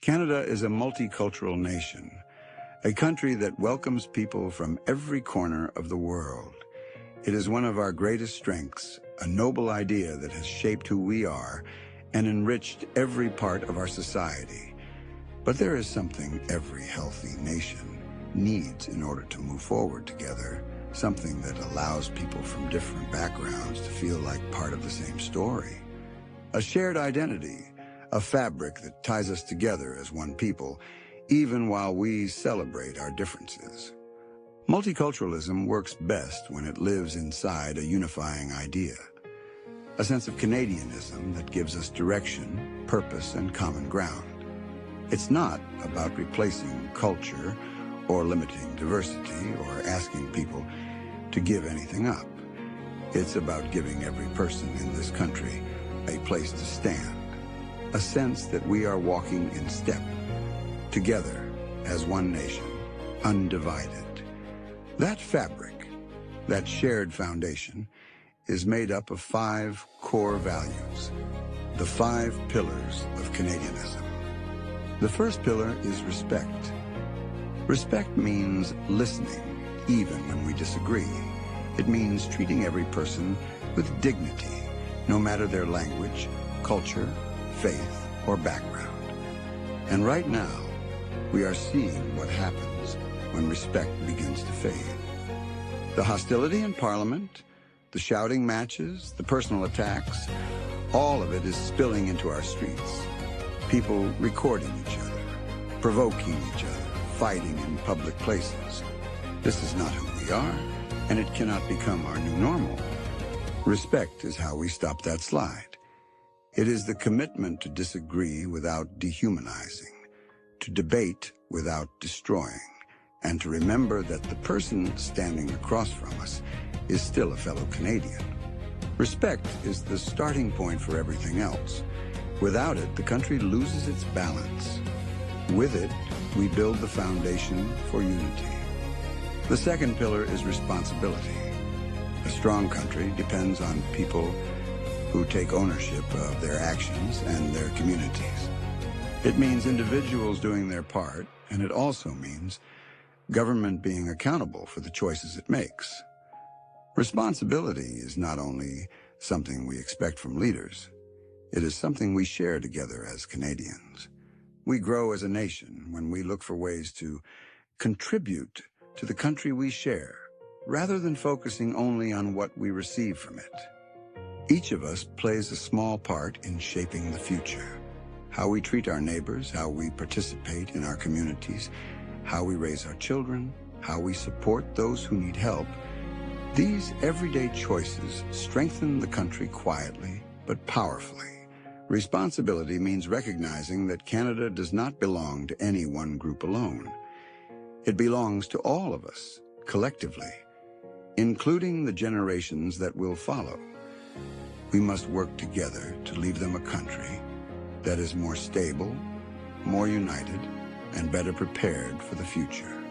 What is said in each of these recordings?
Canada is a multicultural nation, a country that welcomes people from every corner of the world. It is one of our greatest strengths, a noble idea that has shaped who we are and enriched every part of our society. But there is something every healthy nation needs in order to move forward together, something that allows people from different backgrounds to feel like part of the same story. A shared identity, a fabric that ties us together as one people, even while we celebrate our differences. Multiculturalism works best when it lives inside a unifying idea, a sense of Canadianism that gives us direction, purpose, and common ground. It's not about replacing culture or limiting diversity or asking people to give anything up. It's about giving every person in this country a place to stand, a sense that we are walking in step, together as one nation, undivided. That fabric, that shared foundation, is made up of 5 core values, the 5 pillars of Canadianism. The first pillar is respect. Respect means listening, even when we disagree. It means treating every person with dignity, no matter their language, culture, faith, or background. And right now, we are seeing what happens when respect begins to fade. The hostility in Parliament, the shouting matches, the personal attacks, all of it is spilling into our streets. People recording each other, provoking each other, fighting in public places. This is not who we are, and it cannot become our new normal. Respect is how we stop that slide. It is the commitment to disagree without dehumanizing, to debate without destroying, and to remember that the person standing across from us is still a fellow Canadian. Respect is the starting point for everything else. Without it, the country loses its balance. With it, we build the foundation for unity. The second pillar is responsibility. A strong country depends on people who take ownership of their actions and their communities. It means individuals doing their part, and it also means government being accountable for the choices it makes. Responsibility is not only something we expect from leaders, it is something we share together as Canadians. We grow as a nation when we look for ways to contribute to the country we share, rather than focusing only on what we receive from it. Each of us plays a small part in shaping the future. How we treat our neighbors, how we participate in our communities, how we raise our children, how we support those who need help. These everyday choices strengthen the country quietly but powerfully. Responsibility means recognizing that Canada does not belong to any one group alone. It belongs to all of us, collectively, including the generations that will follow. We must work together to leave them a country that is more stable, more united, and better prepared for the future.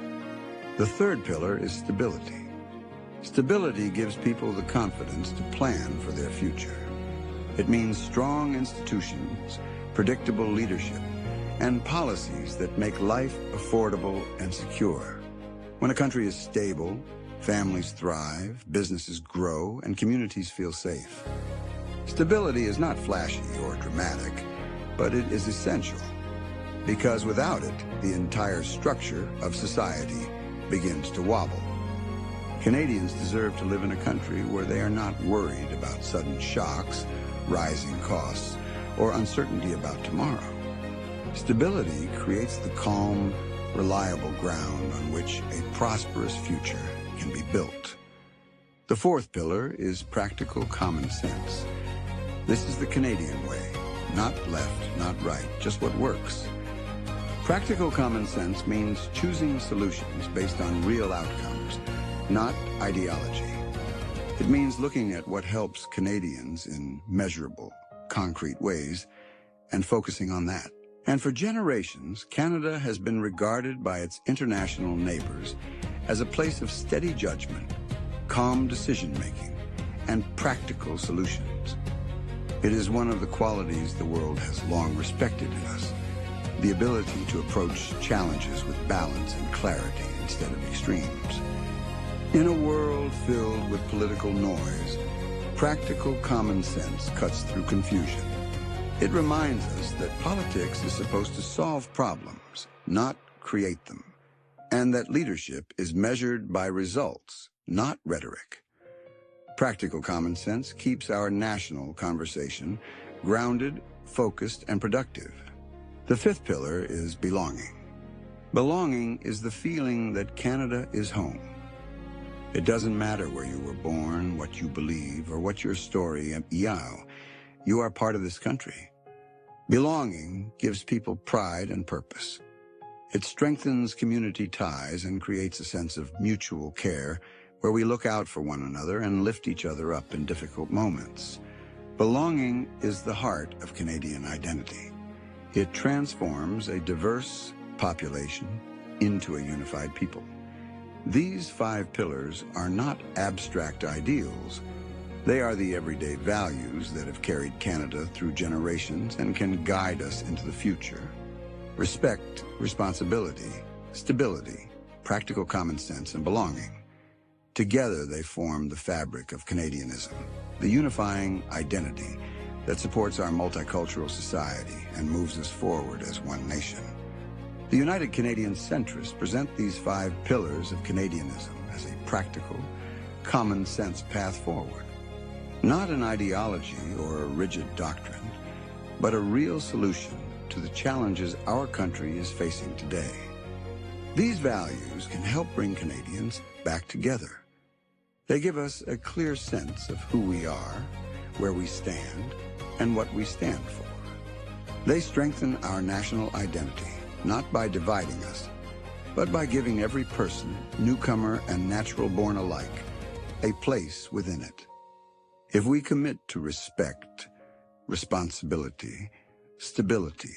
The third pillar is stability. Stability gives people the confidence to plan for their future. It means strong institutions, predictable leadership, and policies that make life affordable and secure. When a country is stable, families thrive, businesses grow, and communities feel safe. Stability is not flashy or dramatic, but it is essential, because without it, the entire structure of society begins to wobble. Canadians deserve to live in a country where they are not worried about sudden shocks, rising costs, or uncertainty about tomorrow. Stability creates the calm, reliable ground on which a prosperous future can be built. The fourth pillar is practical common sense. This is the Canadian way, not left, not right, just what works. Practical common sense means choosing solutions based on real outcomes, not ideology. It means looking at what helps Canadians in measurable, concrete ways and focusing on that. And for generations, Canada has been regarded by its international neighbors as a place of steady judgment, calm decision-making, and practical solutions. It is one of the qualities the world has long respected in us. the ability to approach challenges with balance and clarity instead of extremes. In a world filled with political noise, practical common sense cuts through confusion. It reminds us that politics is supposed to solve problems, not create them, and that leadership is measured by results, not rhetoric. Practical common sense keeps our national conversation grounded, focused, and productive. The fifth pillar is belonging. Belonging is the feeling that Canada is home. It doesn't matter where you were born, what you believe, or what your story, you are part of this country. Belonging gives people pride and purpose. It strengthens community ties and creates a sense of mutual care where we look out for one another and lift each other up in difficult moments. Belonging is the heart of Canadian identity. It transforms a diverse population into a unified people. These 5 pillars are not abstract ideals. They are the everyday values that have carried Canada through generations and can guide us into the future. Respect, responsibility, stability, practical common sense, and belonging. Together they form the fabric of Canadianism, the unifying identity that supports our multicultural society and moves us forward as one nation. The United Canadian Centrists present these 5 pillars of Canadianism as a practical, common-sense path forward. Not an ideology or a rigid doctrine, but a real solution to the challenges our country is facing today. These values can help bring Canadians back together. They give us a clear sense of who we are, where we stand, and what we stand for. They strengthen our national identity, not by dividing us, but by giving every person, newcomer and natural-born alike, a place within it. If we commit to respect, responsibility, stability,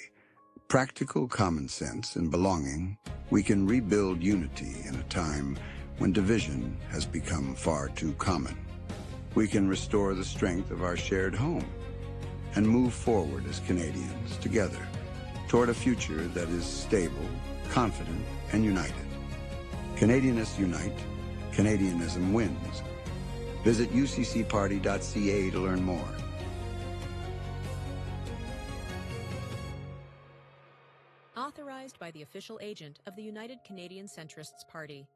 practical common sense, and belonging, we can rebuild unity in a time when division has become far too common. We can restore the strength of our shared home and move forward as Canadians together toward a future that is stable, confident, and united. Canadianists unite, Canadianism wins. Visit UCCParty.ca to learn more. Authorized by the official agent of the United Canadian Centrists Party.